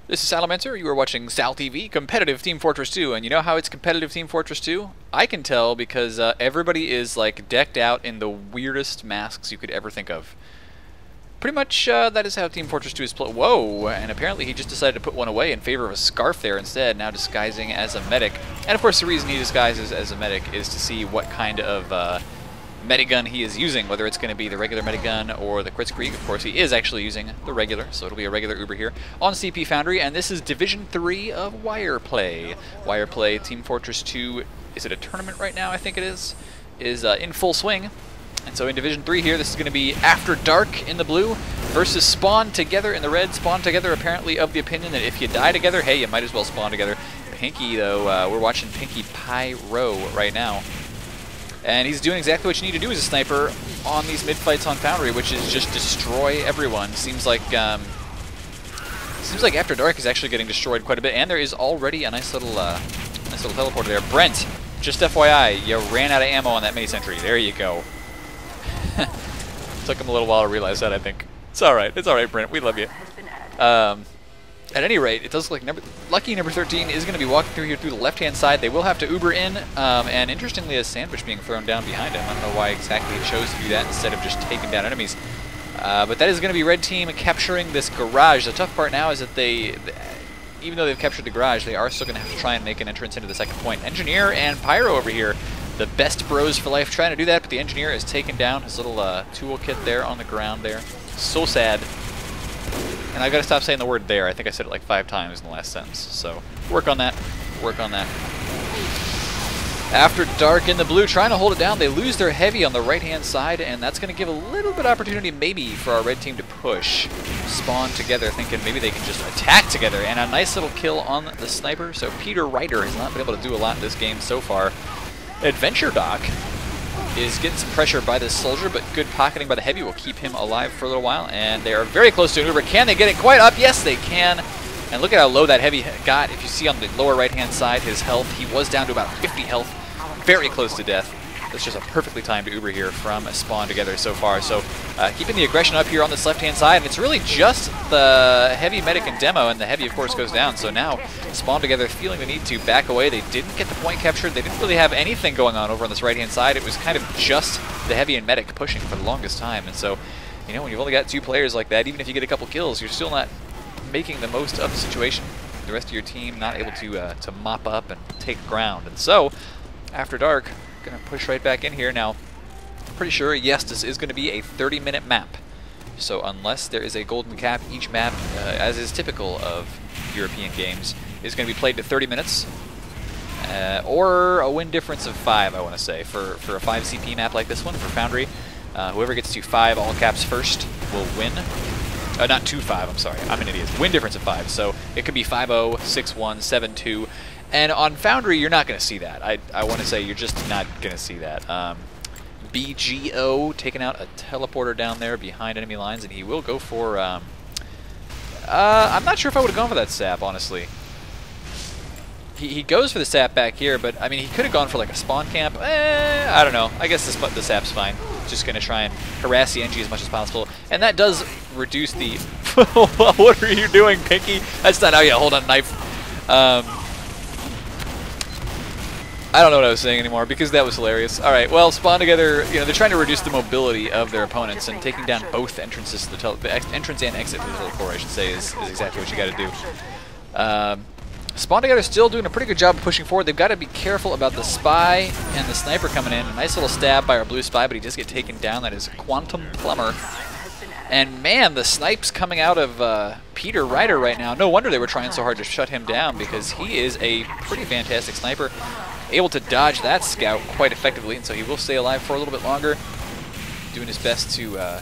This is Salamancer. You are watching SalTV, competitive Team Fortress 2, and you know how it's competitive Team Fortress 2? I can tell because everybody is like decked out in the weirdest masks you could ever think of. Pretty much that is how Team Fortress 2 is played. Whoa! And apparently he just decided to put one away in favor of a scarf there instead, now disguising as a medic. And of course the reason he disguises as a medic is to see what kind of medigun he is using, whether it's going to be the regular medigun or the Kritzkrieg. Of course, he is actually using the regular, so it'll be a regular Uber here on CP Foundry, and this is Division 3 of Wireplay. Wireplay, Team Fortress 2, is it a tournament right now? I think it is in full swing. And so in Division 3 here, this is going to be After Dark in the blue versus Spawn Together in the red. Spawn Together apparently of the opinion that if you die together, hey, you might as well spawn together. Pinky, though, we're watching Pinky Pyro right now. And he's doing exactly what you need to do as a sniper on these mid-fights on Foundry, which is just destroy everyone. Seems like After Dark is actually getting destroyed quite a bit, and there is already a nice little teleporter there. Brent, just FYI, you ran out of ammo on that mini-sentry. There you go. Took him a little while to realize that, I think. It's alright, Brent. We love you. At any rate, it does look like lucky number 13 is going to be walking through here through the left-hand side. They will have to Uber in, and interestingly, a sandwich being thrown down behind him. I don't know why exactly he chose to do that instead of just taking down enemies. But that is going to be Red Team capturing this garage. The tough part now is that even though they've captured the garage, they are still going to have to try and make an entrance into the second point. Engineer and Pyro over here, the best bros for life, trying to do that, but the Engineer has taken down his little toolkit there on the ground there. So sad. And I've got to stop saying the word there. I think I said it like 5 times in the last sentence. So work on that. Work on that. After Dark in the blue, trying to hold it down. They lose their heavy on the right-hand side, and that's going to give a little bit of opportunity maybe for our red team to push. Spawn Together, thinking maybe they can just attack together. And a nice little kill on the sniper. So Peter Ryder has not been able to do a lot in this game so far. Adventure Doc is getting some pressure by this soldier, but good pocketing by the heavy will keep him alive for a little while, and they are very close to an Uber. Can they get it quite up? Yes, they can. And look at how low that heavy got. If you see on the lower right-hand side his health, he was down to about 50 health, very close to death. That's just a perfectly timed Uber here from Spawn Together so far. So keeping the aggression up here on this left-hand side, and it's really just the heavy medic and demo, and the heavy, of course, goes down. So now Spawn Together feeling the need to back away. They didn't get the point captured. They didn't really have anything going on over on this right-hand side. It was kind of just the heavy and medic pushing for the longest time. And so, you know, when you've only got 2 players like that, even if you get a couple kills, you're still not making the most of the situation. The rest of your team not able to mop up and take ground. And so, After Dark, going to push right back in here. Now, I'm pretty sure, yes, this is going to be a 30-minute map. So unless there is a golden cap, each map, as is typical of European games, is going to be played to 30 minutes. Or a win difference of 5, I want to say. For a 5 CP map like this one, for Foundry, whoever gets to 5 all caps first will win. Not 2-5, I'm sorry. I'm an idiot. Win difference of 5. So it could be 5-0, 6-1, 7-2. And on Foundry, you're not going to see that. I want to say you're just not going to see that. BGO taking out a teleporter down there behind enemy lines, and he will go for... I'm not sure if I would have gone for that sap, honestly. He goes for the sap back here, but I mean, he could have gone for like a spawn camp. I don't know. I guess the sap's fine. Just going to try and harass the NG as much as possible. And that does reduce the... What are you doing, Pinky? That's not how you hold a knife. I don't know what I was saying anymore because that was hilarious. All right, well, Spawn Together, you know, they're trying to reduce the mobility of their opponents, and taking down both entrances to the entrance and exit to the teleporter, I should say, is exactly what you got to do. Spawn Together still doing a pretty good job of pushing forward. They've got to be careful about the spy and the sniper coming in. A nice little stab by our blue spy, but he does get taken down. That is Quantum Plumber. And man, the snipes coming out of Peter Ryder right now. No wonder they were trying so hard to shut him down, because he is a pretty fantastic sniper. Able to dodge that scout quite effectively, and so he will stay alive for a little bit longer. Doing his best to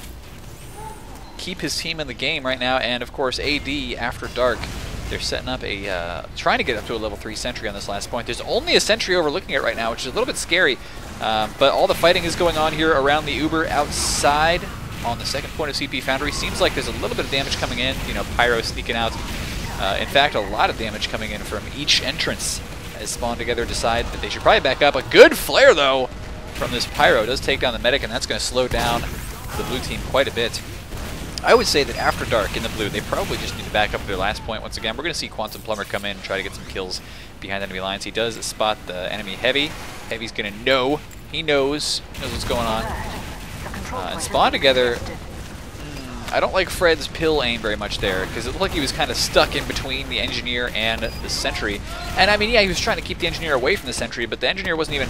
keep his team in the game right now. And of course, AD, After Dark, they're setting up a... trying to get up to a level 3 sentry on this last point. There's only a sentry overlooking it right now, which is a little bit scary. But all the fighting is going on here around the Uber outside on the second point of CP Foundry. Seems like there's a little bit of damage coming in. You know, Pyro sneaking out. In fact, a lot of damage coming in from each entrance as Spawn Together decide that they should probably back up. A good flare, though, from this Pyro. Does take down the medic, and that's going to slow down the blue team quite a bit. I would say that after dark in the blue, they probably just need to back up their last point once again. We're going to see Quantum Plumber come in and try to get some kills behind enemy lines. He does spot the enemy Heavy. Heavy's going to know. He knows what's going on. And spawn together. I don't like Fred's pill aim very much there, because it looked like he was kind of stuck in between the Engineer and the Sentry. And I mean, yeah, he was trying to keep the Engineer away from the Sentry, but the Engineer wasn't even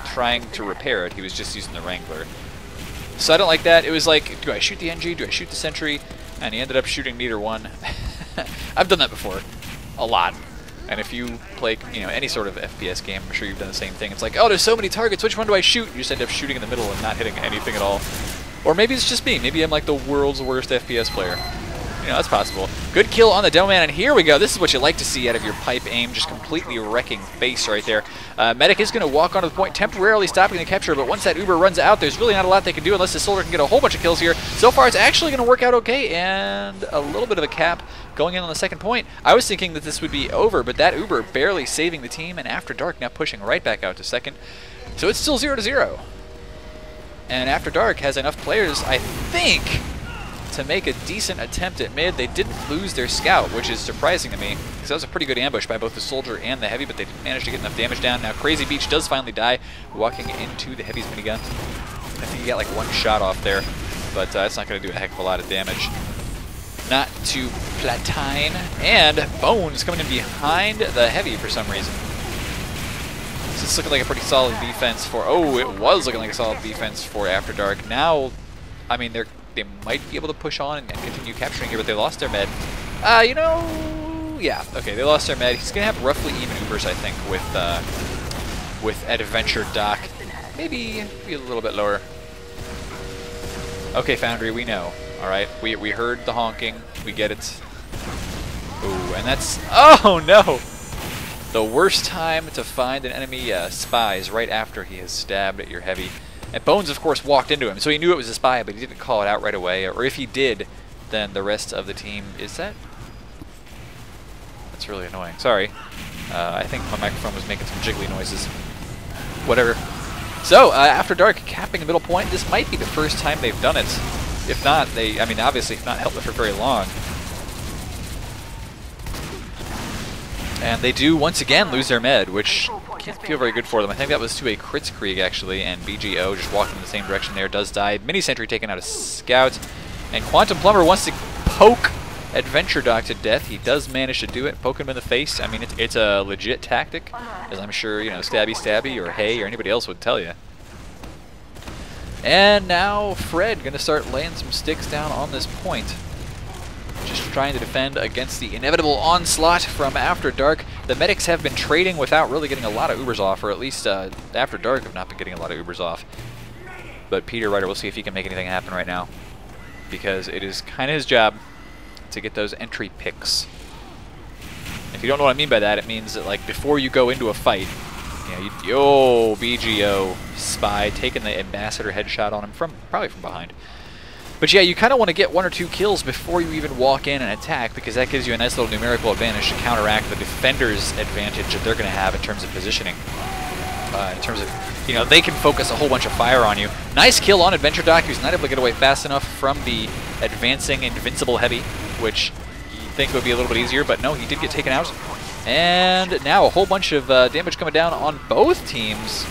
trying to repair it. He was just using the Wrangler. So I don't like that. It was like, do I shoot the NG? Do I shoot the Sentry? And he ended up shooting neither one. I've done that before. A lot. And if you play, any sort of FPS game, I'm sure you've done the same thing. It's like, oh, there's so many targets. Which one do I shoot? You just end up shooting in the middle and not hitting anything at all. Or maybe it's just me. Maybe I'm like the world's worst FPS player. That's possible. Good kill on the Demo Man, and here we go. This is what you like to see out of your pipe aim, just completely wrecking face right there. Medic is going to walk onto the point, temporarily stopping the capture, but once that Uber runs out, there's really not a lot they can do unless the Soldier can get a whole bunch of kills here. So far, it's actually going to work out okay, and a little bit of a cap going in on the second point. I was thinking that this would be over, but that Uber barely saving the team, and After Dark now pushing right back out to second. So it's still 0-0. And After Dark has enough players, I think, to make a decent attempt at mid. They didn't lose their scout, which is surprising to me, because that was a pretty good ambush by both the Soldier and the Heavy, but they didn't manage to get enough damage down. Now Crazy Beach does finally die, walking into the Heavy's minigun. I think he got like one shot off there, but that's not going to do a heck of a lot of damage. Not to Platine, and Bones coming in behind the Heavy for some reason. So it's looking like a pretty solid defense for, it was looking like a solid defense for After Dark. Now, I mean, they might be able to push on and continue capturing here, but they lost their med. Yeah, okay, they lost their med. He's going to have roughly even Ubers, I think, with Adventure Doc. Maybe be a little bit lower. Okay, Foundry, we know. All right, we heard the honking. We get it. Ooh, and that's... Oh, no! The worst time to find an enemy spy is right after he has stabbed at your Heavy. And Bones, of course, walked into him, so he knew it was a spy, but he didn't call it out right away. Or if he did, then the rest of the team... Is that... That's really annoying. Sorry. I think my microphone was making some jiggly noises. Whatever. So, After Dark capping the middle point. This might be the first time they've done it. If not, I mean, obviously, if not held it for very long. And they do, once again, lose their med, which can't feel very good for them. I think that was to a Kritzkrieg, actually, and BGO just walking in the same direction there does die. Mini Sentry taking out a Scout, and Quantum Plumber wants to poke Adventure Doc to death. He does manage to do it, poke him in the face. I mean, it's a legit tactic, as I'm sure, Stabby Stabby or Hey or anybody else would tell you. And now Fred going to start laying some sticks down on this point. Just trying to defend against the inevitable onslaught from After Dark. The medics have been trading without really getting a lot of Ubers off, or at least After Dark have not been getting a lot of Ubers off. But Peter Ryder, we'll see if he can make anything happen right now, because it is kind of his job to get those entry picks. If you don't know what I mean by that, it means that like before you go into a fight, BGO spy taking the Ambassador headshot on him probably from behind. But yeah, you kind of want to get 1 or 2 kills before you even walk in and attack, because that gives you a nice little numerical advantage to counteract the defender's advantage that they're going to have in terms of positioning. In terms of, they can focus a whole bunch of fire on you. Nice kill on Adventure Doc, who's not able to get away fast enough from the advancing Invincible Heavy, which you'd think would be a little bit easier, but no, he did get taken out. And now a whole bunch of damage coming down on both teams.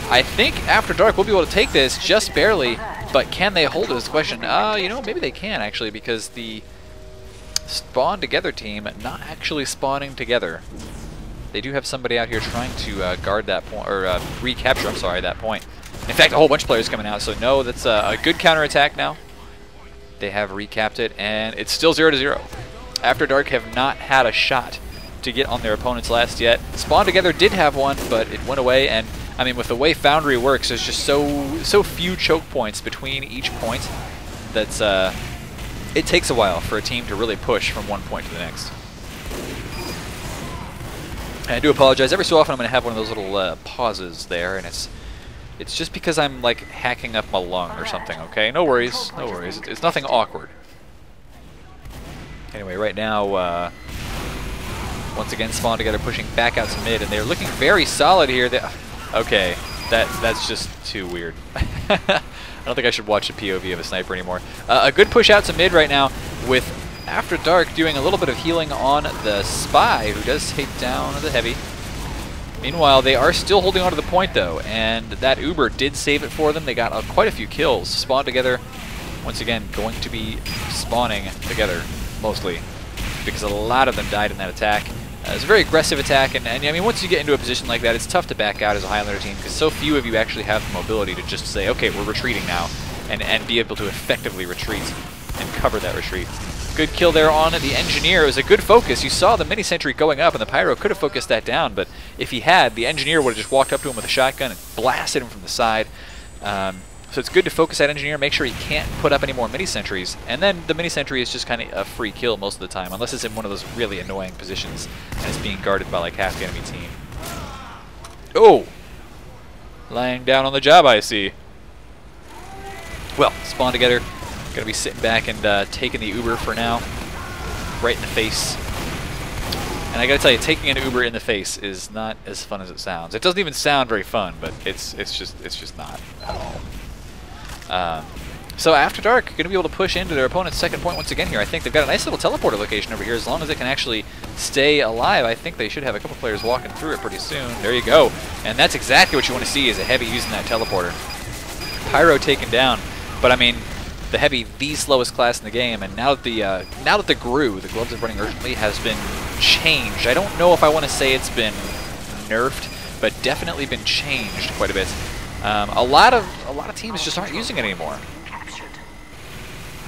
I think After Dark will be able to take this just barely, but can they hold it is the question. Maybe they can, actually, because the Spawn Together team not actually spawning together. They do have somebody out here trying to guard that point, or recapture, I'm sorry, that point. In fact, a whole bunch of players coming out, so no, that's a good counterattack now. They have recapped it, and it's still 0-0. After Dark have not had a shot to get on their opponent's last yet. Spawn Together did have one, but it went away, and I mean, with the way Foundry works, there's just so few choke points between each point that it takes a while for a team to really push from one point to the next. And I do apologize. Every so often I'm going to have one of those little pauses there, and it's just because I'm like hacking up my lung or something, okay? No worries, no worries. It's nothing awkward. Anyway, right now, once again, Spawn Together pushing back out to mid, and they're looking very solid here. Okay, that's just too weird. I don't think I should watch a POV of a sniper anymore. A good push out to mid right now with After Dark doing a little bit of healing on the Spy, who does take down the Heavy. Meanwhile, they are still holding on to the point, though, and that Uber did save it for them. They got quite a few kills. Spawned together, once again, going to be spawning together, mostly, because a lot of them died in that attack. It's a very aggressive attack, and I mean, once you get into a position like that, it's tough to back out as a Highlander team, because so few of you actually have the mobility to just say, okay, we're retreating now, and be able to effectively retreat and cover that retreat. Good kill there on the Engineer. It was a good focus. You saw the mini-sentry going up, and the Pyro could have focused that down, but if he had, the Engineer would have just walked up to him with a shotgun and blasted him from the side. So it's good to focus that Engineer, make sure he can't put up any more mini-sentries, and then the mini-sentry is just kind of a free kill most of the time, unless it's in one of those really annoying positions and it's being guarded by like half the enemy team. Oh! Lying down on the job, I see. Well, spawn together. Gonna be sitting back and taking the Uber for now. Right in the face. And I gotta tell you, taking an Uber in the face is not as fun as it sounds. It doesn't even sound very fun, but it's just not at all. So After Dark, going to be able to push into their opponent's second point once again here. I think they've got a nice little teleporter location over here. As long as they can actually stay alive, I think they should have a couple players walking through it pretty soon. There you go. And that's exactly what you want to see, is a Heavy using that teleporter. Pyro taken down, but I mean, the Heavy, the slowest class in the game, and now that the GRU, the Gloves of Running Urgently, has been changed. I don't know if I want to say it's been nerfed, but definitely been changed quite a bit. A lot of teams just aren't using it anymore.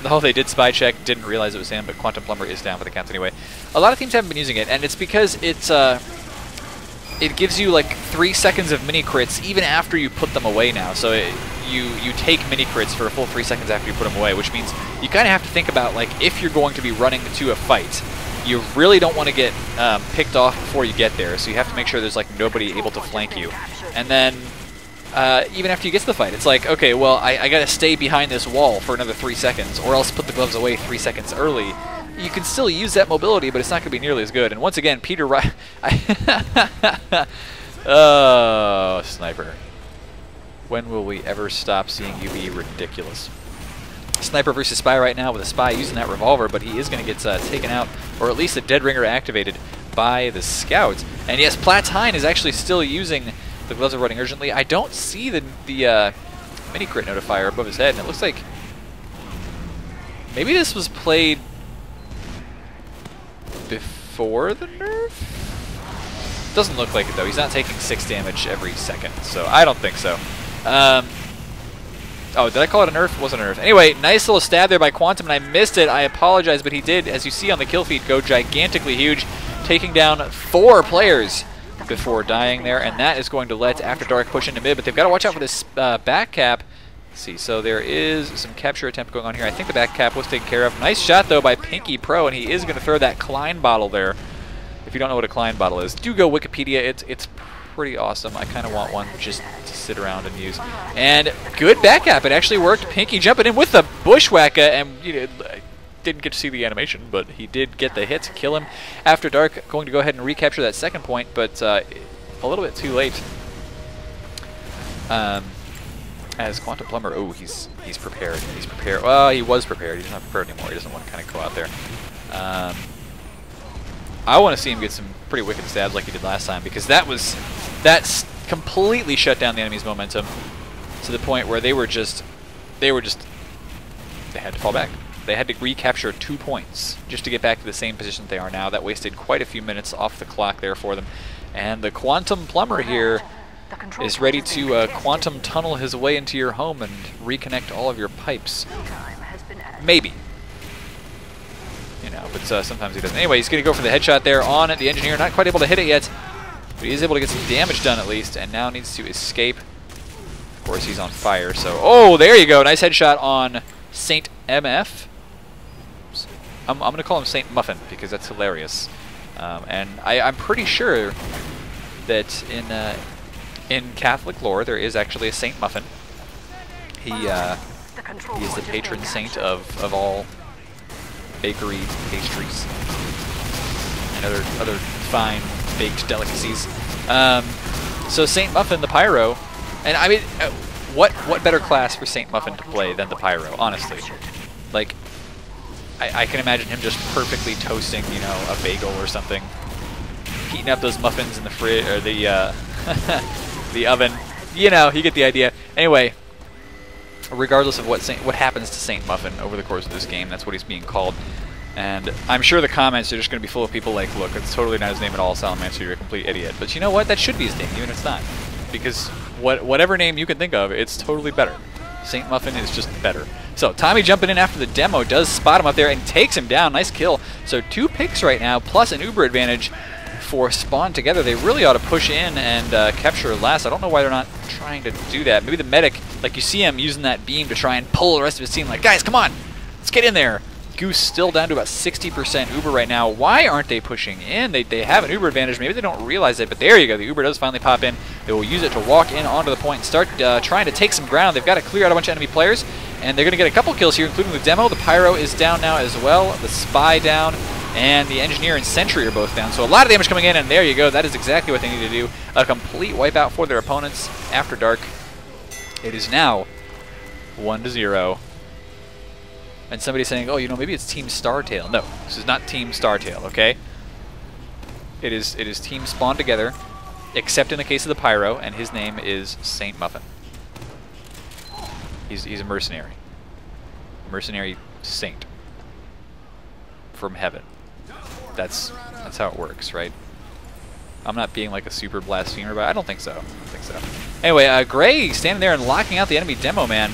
Oh, they did spy check, didn't realize it was him, but Quantum Plumber is down for the count anyway. A lot of teams haven't been using it, and it's because it gives you like 3 seconds of mini crits even after you put them away now. So you take mini crits for a full 3 seconds after you put them away, which means you kind of have to think about, like, if you're going to be running to a fight, you really don't want to get picked off before you get there. So you have to make sure there's like nobody able to flank you, and then even after you get to the fight, it's like, okay, well, I gotta stay behind this wall for another 3 seconds, or else put the gloves away 3 seconds early. You can still use that mobility, but it's not gonna be nearly as good. And once again, Peter oh, Sniper. When will we ever stop seeing you be ridiculous? Sniper versus Spy right now, with a Spy using that revolver, but he is gonna get taken out, or at least a Dead Ringer activated by the Scout. And yes, Platine is actually still using the Gloves of Running Urgently. I don't see the mini crit notifier above his head, and it looks like maybe this was played before the nerf? Doesn't look like it, though. He's not taking 6 damage every second, so I don't think so. Oh, did I call it a nerf? It wasn't a nerf. Anyway, nice little stab there by Quantum, and I missed it. I apologize, but he did, as you see on the kill feed, go gigantically huge, taking down 4 players before dying there, and that is going to let After Dark push into mid, but they've got to watch out for this back cap. Let's see, so there is some capture attempt going on here. I think the back cap was taken care of. Nice shot, though, by Pinky Pro, and he is going to throw that Klein bottle there. If you don't know what a Klein bottle is, do go Wikipedia. It's pretty awesome. I kind of want one just to sit around and use. And good back cap. It actually worked. Pinky jumping in with the Bushwhacker, and you know, didn't get to see the animation, but he did get the hit to kill him. After Dark going to go ahead and recapture that second point, but a little bit too late. As Quantum Plumber, oh, he's prepared. He's prepared. Well, he was prepared. He's not prepared anymore. He doesn't want to kind of go out there. I want to see him get some pretty wicked stabs like he did last time, because that's completely shut down the enemy's momentum to the point where they had to fall back. They had to recapture 2 points just to get back to the same position that they are now. That wasted quite a few minutes off the clock there for them. And the Quantum Plumber here is ready to quantum tunnel his way into your home and reconnect all of your pipes. Maybe. You know, but sometimes he doesn't. Anyway, he's going to go for the headshot there on the Engineer. Not quite able to hit it yet, but he is able to get some damage done at least, and now needs to escape. Of course, he's on fire, so... Oh, there you go. Nice headshot on Saint MF. I'm going to call him Saint Muffin because that's hilarious. And I'm pretty sure that in Catholic lore there is actually a Saint Muffin. He is the patron saint of all bakery pastries and other fine baked delicacies. So Saint Muffin, the Pyro, and I mean, what better class for Saint Muffin to play than the Pyro, honestly? Like, I can imagine him just perfectly toasting, you know, a bagel or something, heating up those muffins in the fridge or the the oven. You know, you get the idea. Anyway, regardless of what happens to Saint Muffin over the course of this game, that's what he's being called. And I'm sure the comments are just going to be full of people like, look, it's totally not his name at all, Salamancer, you're a complete idiot. But you know what? That should be his name, even if it's not. Because whatever name you can think of, it's totally better. Saint Muffin is just better. So Tommy jumping in after the demo does spot him up there and takes him down. Nice kill. So 2 picks right now, plus an Uber advantage for Spawn together. They really ought to push in and capture last. I don't know why they're not trying to do that. Maybe the medic, like you see him using that beam to try and pull the rest of his team. Like, guys, come on, let's get in there. Goose still down to about 60% Uber right now. Why aren't they pushing in? They have an Uber advantage. Maybe they don't realize it, but there you go. The Uber does finally pop in. They will use it to walk in onto the point and start trying to take some ground. They've got to clear out a bunch of enemy players, and they're going to get a couple kills here, including the demo. The Pyro is down now as well. The Spy down, and the Engineer and Sentry are both down. So a lot of damage coming in, and there you go. That is exactly what they need to do. A complete wipeout for their opponents after dark. It is now 1-0. And somebody's saying, oh, you know, maybe it's Team Startail. No, this is not Team Startail, okay? It is Team Spawn together, except in the case of the Pyro, and his name is Saint Muffin. He's a mercenary. Mercenary saint. From heaven. That's how it works, right? I'm not being like a super blasphemer, but I don't think so. Anyway, Gray standing there and locking out the enemy demo man.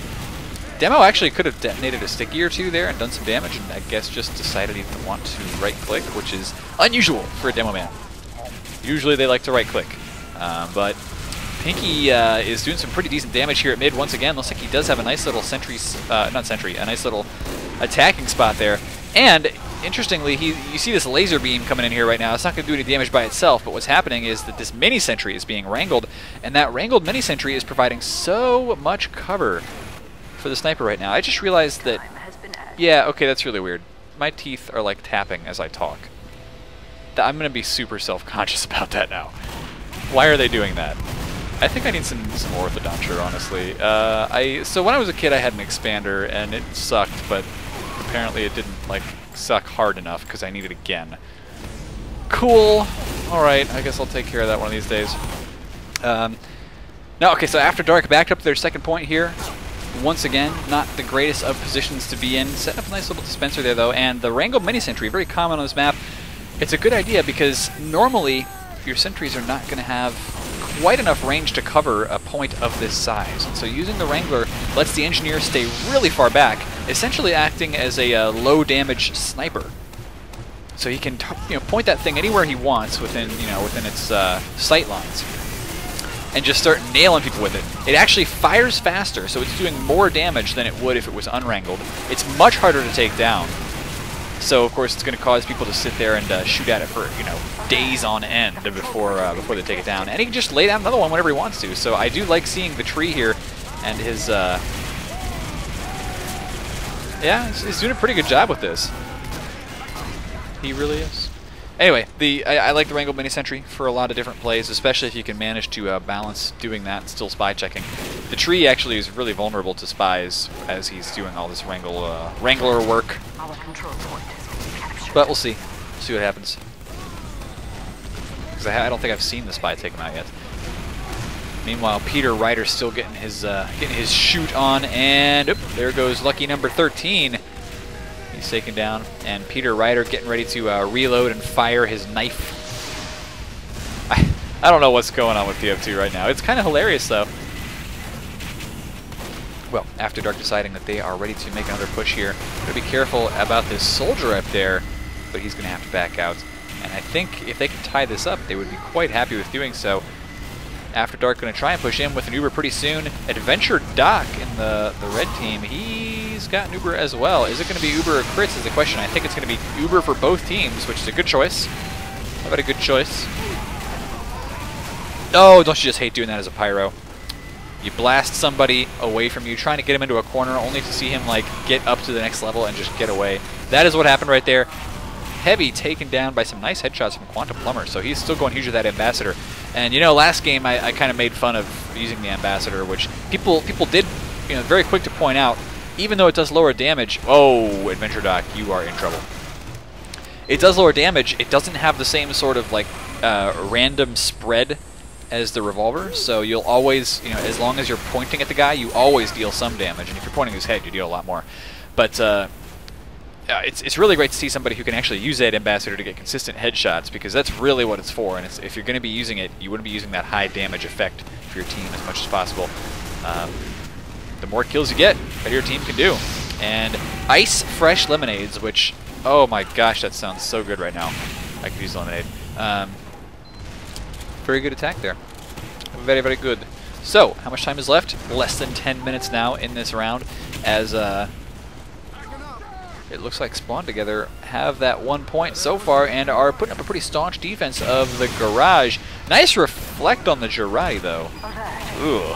Demo actually could have detonated a sticky or two there and done some damage, and I guess just decided he didn't want to right-click, which is unusual for a demo man. Usually they like to right-click, but Pinky is doing some pretty decent damage here at mid once again. Looks like he does have a nice little a nice little attacking spot there. And interestingly, you see this laser beam coming in here right now. It's not going to do any damage by itself, but what's happening is that this mini sentry is being wrangled, and that wrangled mini sentry is providing so much cover for the sniper right now. I just realized that, yeah, okay, that's really weird. My teeth are like tapping as I talk. I'm going to be super self-conscious about that now. Why are they doing that? I think I need some orthodonture, honestly. So when I was a kid, I had an expander, and it sucked, but apparently it didn't, like, suck hard enough because I need it again. Cool. All right, I guess I'll take care of that one of these days. No, okay, so after dark, backed up to their second point here. Once again, not the greatest of positions to be in. Setting up a nice little dispenser there, though, and the wrangled mini sentry, very common on this map. It's a good idea because normally your sentries are not going to have quite enough range to cover a point of this size. And so using the Wrangler lets the Engineer stay really far back, essentially acting as a low-damage sniper. So he can point that thing anywhere he wants within its sight lines, and just start nailing people with it. It actually fires faster, so it's doing more damage than it would if it was unwrangled. It's much harder to take down. So of course it's going to cause people to sit there and shoot at it for days on end before they take it down. And he can just lay down another one whenever he wants to. So I do like seeing the tree here, and his yeah, he's doing a pretty good job with this. He really is. Anyway, I like the wrangled mini sentry for a lot of different plays, especially if you can manage to balance doing that and still spy checking. The tree actually is really vulnerable to spies as he's doing all this wrangler work. But we'll see. See what happens. Because I don't think I've seen the spy take him out yet. Meanwhile, Peter Ryder's still getting his shoot on, and there goes lucky number 13. He's taken down, and Peter Ryder getting ready to reload and fire his knife. I don't know what's going on with PF2 right now. It's kind of hilarious, though. Well, After Dark deciding that they are ready to make another push here. Gotta be careful about this soldier up there, but he's gonna have to back out. And I think if they can tie this up, they would be quite happy with doing so. After Dark gonna try and push in with an Uber pretty soon. Adventure Doc in the red team, he's got an Uber as well. Is it gonna be Uber or crits is the question. I think it's gonna be Uber for both teams, which is a good choice. How about a good choice? Oh, don't you just hate doing that as a pyro? You blast somebody away from you, trying to get him into a corner, only to see him like get up to the next level and just get away. That is what happened right there. Heavy taken down by some nice headshots from Quantum Plumber, so he's still going huge with that Ambassador. And you know, last game I kind of made fun of using the Ambassador, which people did, you know, very quick to point out, even though it does lower damage. Oh, Adventure Doc, you are in trouble. It does lower damage. It doesn't have the same sort of like random spread as the revolver, so you'll always, you know, as long as you're pointing at the guy, you always deal some damage, and if you're pointing his head, you deal a lot more. But it's really great to see somebody who can actually use that Ambassador to get consistent headshots, because that's really what it's for, and if you're going to be using it, you wouldn't be using that high damage effect for your team as much as possible. The more kills you get, the better your team can do. And Ice Fresh Lemonades, which, oh my gosh, that sounds so good right now. I could use lemonade. Very good attack there. Very, very good. So, how much time is left? Less than 10 minutes now in this round, as it looks like Spawn Together have that 1 point so far and are putting up a pretty staunch defense of the garage. Nice reflect on the Girardi, though. Ooh.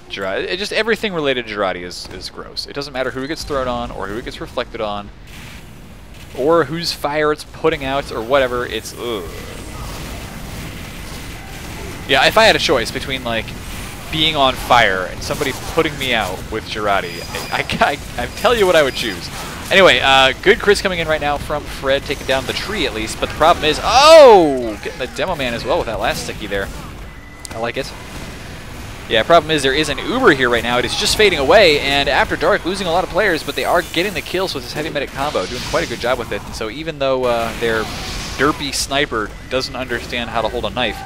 Girardi, just everything related to Girardi is gross. It doesn't matter who it gets thrown on or who it gets reflected on, or whose fire it's putting out, or whatever. It's ugh. Yeah, if I had a choice between like being on fire and somebody putting me out with Girardi, I tell you what I would choose. Anyway, good crits coming in right now from Fred, taking down the tree at least. But the problem is, oh, getting the Demo Man as well with that last sticky there. I like it. Yeah, problem is there is an Uber here right now. It is just fading away, and After Dark losing a lot of players, but they are getting the kills with this Heavy Medic combo, doing quite a good job with it. And so even though their derpy sniper doesn't understand how to hold a knife,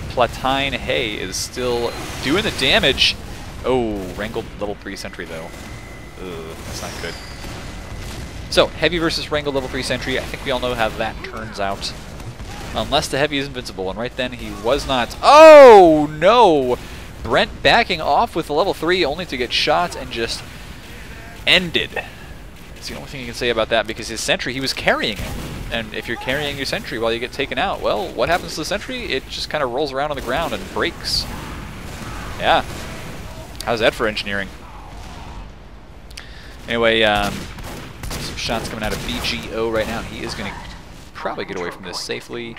Platine Hay is still doing the damage. Oh, wrangled level 3 sentry though. Ugh, that's not good. So, Heavy versus wrangled level 3 sentry. I think we all know how that turns out. Unless the Heavy is invincible, and right then he was not. Oh, no! Brent backing off with the level 3 only to get shot and just ended. That's the only thing you can say about that, because his sentry, he was carrying it. And if you're carrying your sentry while you get taken out, well, what happens to the sentry? It just kind of rolls around on the ground and breaks. Yeah. How's that for engineering? Anyway, some shots coming out of BGO right now. He is going to probably get away from this safely.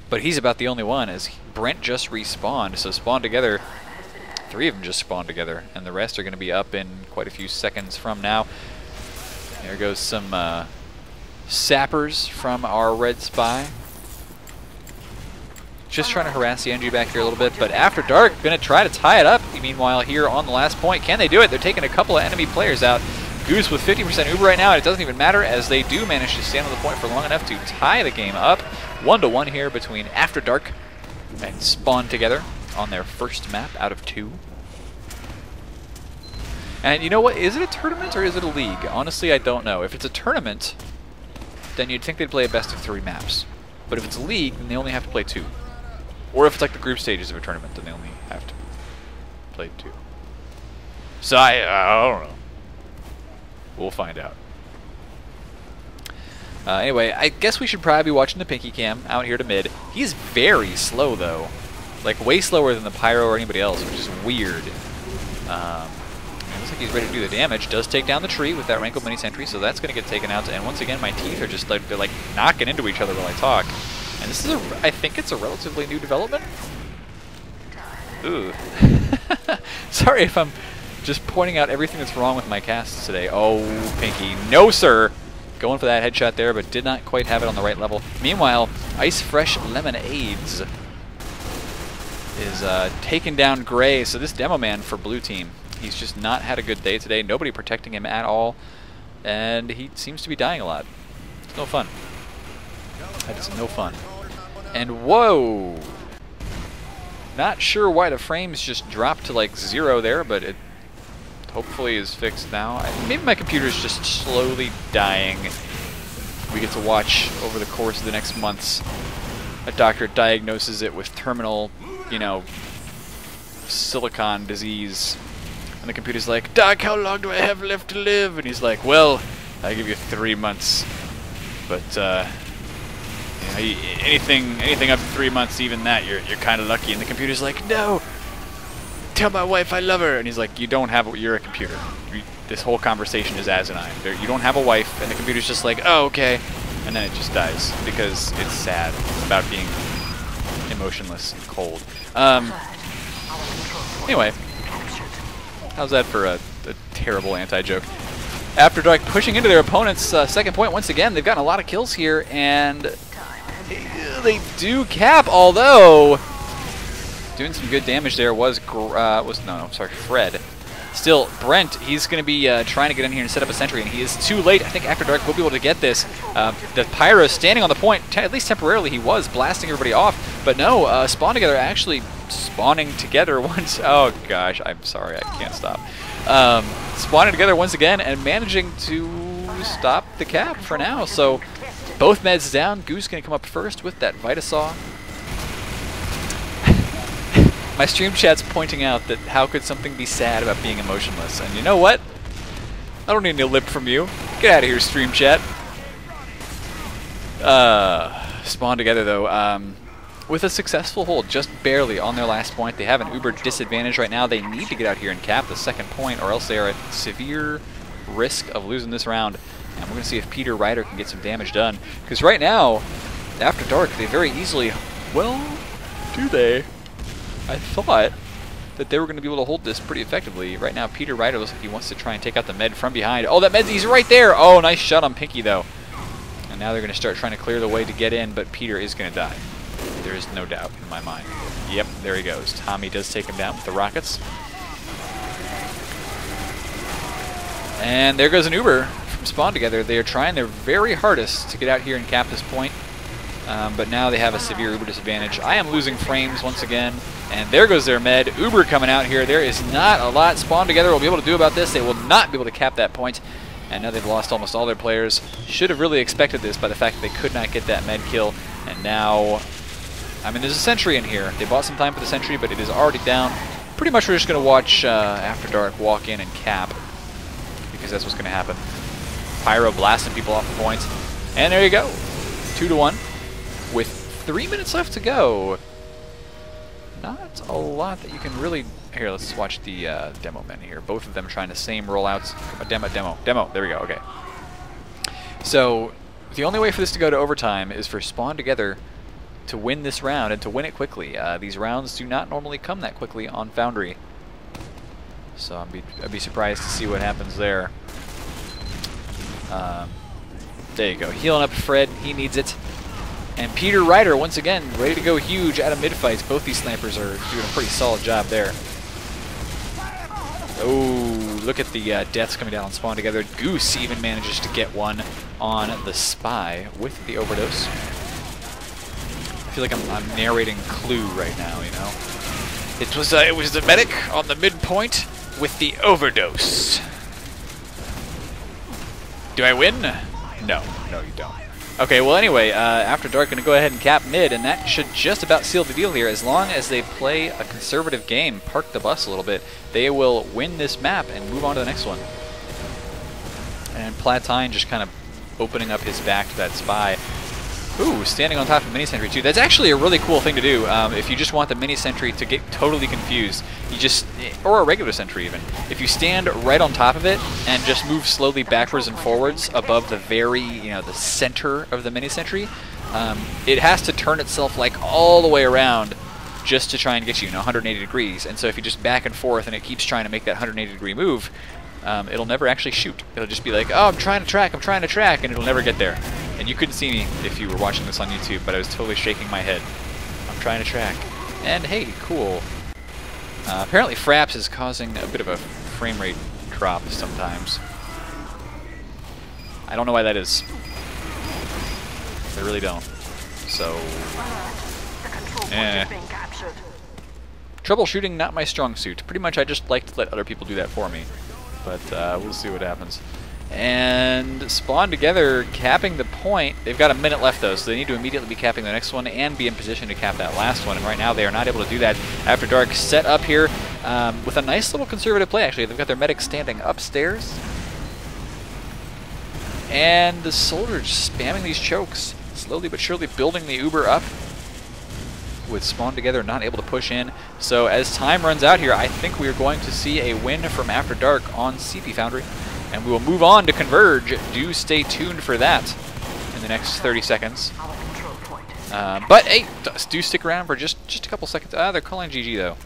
But he's about the only one, as Brent just respawned. So Spawn Together, 3 of them just spawned together, and the rest are going to be up in quite a few seconds from now. There goes some sappers from our Red Spy. Just trying to harass the NG back here a little bit, but After Dark going to try to tie it up. Meanwhile, here on the last point, can they do it? They're taking a couple of enemy players out. Goose with 50% Uber right now, and it doesn't even matter, as they do manage to stand on the point for long enough to tie the game up. 1-1 here between After Dark and Spawn Together on their first map out of 2. And you know what? Is it a tournament or is it a league? Honestly, I don't know. If it's a tournament, then you'd think they'd play a best of 3 maps. But if it's a league, then they only have to play 2. Or if it's like the group stages of a tournament, then they only have to play 2. So I don't know. We'll find out. Anyway, I guess we should probably be watching the Pinky Cam out here to mid. He's very slow, though. Like, way slower than the Pyro or anybody else, which is weird. Looks like he's ready to do the damage. Does take down the tree with that Wrankled Mini Sentry, so that's going to get taken out. And once again, my teeth are just like, they're like knocking into each other while I talk. And this is I think it's a relatively new development. Ooh. Sorry if I'm just pointing out everything that's wrong with my casts today. Oh, Pinky. No, sir. Going for that headshot there, but did not quite have it on the right level. Meanwhile, Ice Fresh Lemonades is taking down Gray. So this Demo Man for blue team, he's just not had a good day today. Nobody protecting him at all. And he seems to be dying a lot. It's no fun. That is no fun. And whoa! Not sure why the frames just dropped to like 0 there, but it hopefully is fixed now. Maybe my computer's just slowly dying. We get to watch over the course of the next months. A doctor diagnoses it with terminal, you know, silicon disease. And the computer's like, Doc, how long do I have left to live? And he's like, well, I give you 3 months. But, you know, anything up to 3 months, even that, you're kind of lucky. And the computer's like, no, tell my wife I love her. And he's like, you don't have, you're a computer. this whole conversation is asinine. You don't have a wife, and the computer's just like, oh, okay, and then it just dies because it's sad. It's about being emotionless and cold. Anyway, how's that for a terrible anti-joke? After Dark pushing into their opponent's second point once again, they've gotten a lot of kills here, and they do cap, although doing some good damage there was Fred. Still, Brent, he's going to be trying to get in here and set up a sentry, and he is too late. I think After Dark will be able to get this. The Pyro standing on the point, at least temporarily, he was blasting everybody off, but no, Spawn Together actually spawning together once. Oh gosh, I'm sorry, I can't stop. Spawning together once again and managing to stop the cap for now. So both meds down. Goose going to come up first with that Vitasaw. My stream chat's pointing out that how could something be sad about being emotionless? And you know what? I don't need any lip from you. Get out of here, stream chat. Spawn Together though. With a successful hold, just barely on their last point. They have an uber disadvantage right now. They need to get out here and cap the second point, or else they are at severe risk of losing this round. And we're going to see if Peter Ryder can get some damage done. Because right now, After Dark, they very easily, well, do they? I thought that they were going to be able to hold this pretty effectively. Right now, Peter Ryder looks like he wants to try and take out the med from behind. Oh, that med, he's right there! Oh, nice shot on Pinky, though. And now they're going to start trying to clear the way to get in, but Peter is going to die. There is no doubt in my mind. Yep, there he goes. Tommy does take him down with the rockets. And there goes an Uber from Spawn Together. They are trying their very hardest to get out here and cap this point. But now they have a severe Uber disadvantage. I am losing frames once again. And there goes their med. Uber coming out here. There is not a lot Spawn Together will be able to do about this. They will not be able to cap that point. And now they've lost almost all their players. Should have really expected this by the fact that they could not get that med kill. And now, I mean, there's a sentry in here. They bought some time for the sentry, but it is already down. Pretty much we're just going to watch After Dark walk in and cap, because that's what's going to happen. Pyro blasting people off the points. And there you go. 2-1 with 3 minutes left to go. Not a lot that you can really... Here, let's watch the demo men here. Both of them trying the same rollouts. Demo. There we go. Okay. So the only way for this to go to overtime is for Spawn Together to win this round and to win it quickly. These rounds do not normally come that quickly on Foundry. So I'd be surprised to see what happens there. There you go. Healing up Fred. He needs it. And Peter Ryder, once again, ready to go huge out of mid-fights. Both these snipers are doing a pretty solid job there. Oh, look at the deaths coming down on Spawn Together. Goose even manages to get one on the Spy with the overdose. I feel like I'm narrating Clue right now, you know. It was the medic on the midpoint with the overdose. Do I win? No, you don't. Okay, well anyway, After Dark going to go ahead and cap mid, and that should just about seal the deal here. As long as they play a conservative game, park the bus a little bit, they will win this map and move on to the next one. And Platine just kind of opening up his back to that Spy. Ooh, standing on top of Mini Sentry too. That's actually a really cool thing to do if you just want the Mini Sentry to get totally confused. You just, or a regular Sentry even. If you stand right on top of it and just move slowly backwards and forwards above the very, the center of the Mini Sentry, it has to turn itself like all the way around just to try and get you, 180 degrees. And so if you just back and forth and it keeps trying to make that 180 degree move, it'll never actually shoot. It'll just be like, oh, I'm trying to track, and it'll never get there. And you couldn't see me if you were watching this on YouTube, but I was totally shaking my head. I'm trying to track. And hey, cool. Apparently Fraps is causing a bit of a frame rate drop sometimes. I don't know why that is. I really don't. So, troubleshooting, not my strong suit. Pretty much I just like to let other people do that for me. But we'll see what happens. And Spawn Together capping the point. They've got a minute left though, so they need to immediately be capping the next one and be in position to cap that last one. And right now they are not able to do that. After Dark set up here with a nice little conservative play actually. They've got their medic standing upstairs. And the soldiers spamming these chokes. Slowly but surely building the Uber up. with Spawn Together not able to push in. So as time runs out here, I think we are going to see a win from After Dark on CP Foundry. And we will move on to Converge. Do stay tuned for that in the next 30 seconds. But hey, do stick around for just a couple seconds. They're calling GG though.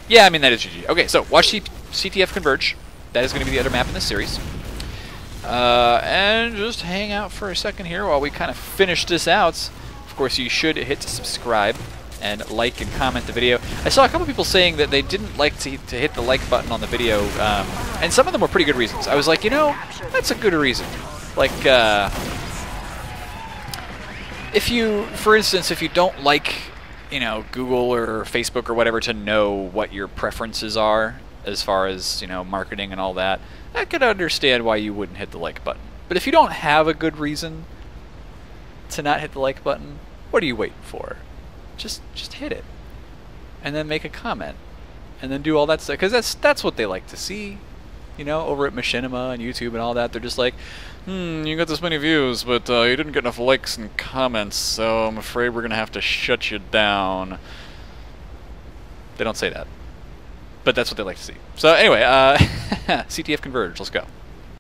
Yeah, I mean that is GG. Okay, so watch CTF Converge. That is going to be the other map in this series. And just hang out for a second here while we kind of finish this out. Of course, you should hit subscribe and like and comment the video. I saw a couple people saying that they didn't like to hit the like button on the video, and some of them were pretty good reasons. I was like, you know, that's a good reason. Like, if you, for instance, if you don't like, you know, Google or Facebook or whatever to know what your preferences are as far as, you know, marketing and all that, I could understand why you wouldn't hit the like button. But if you don't have a good reason to not hit the like button, what are you waiting for? Just hit it, and then make a comment, and then do all that stuff, because that's what they like to see, you know, over at Machinima and YouTube and all that. They're just like, you got this many views, but you didn't get enough likes and comments, so I'm afraid we're gonna have to shut you down. They don't say that, but that's what they like to see. So anyway, CTF Converge, let's go.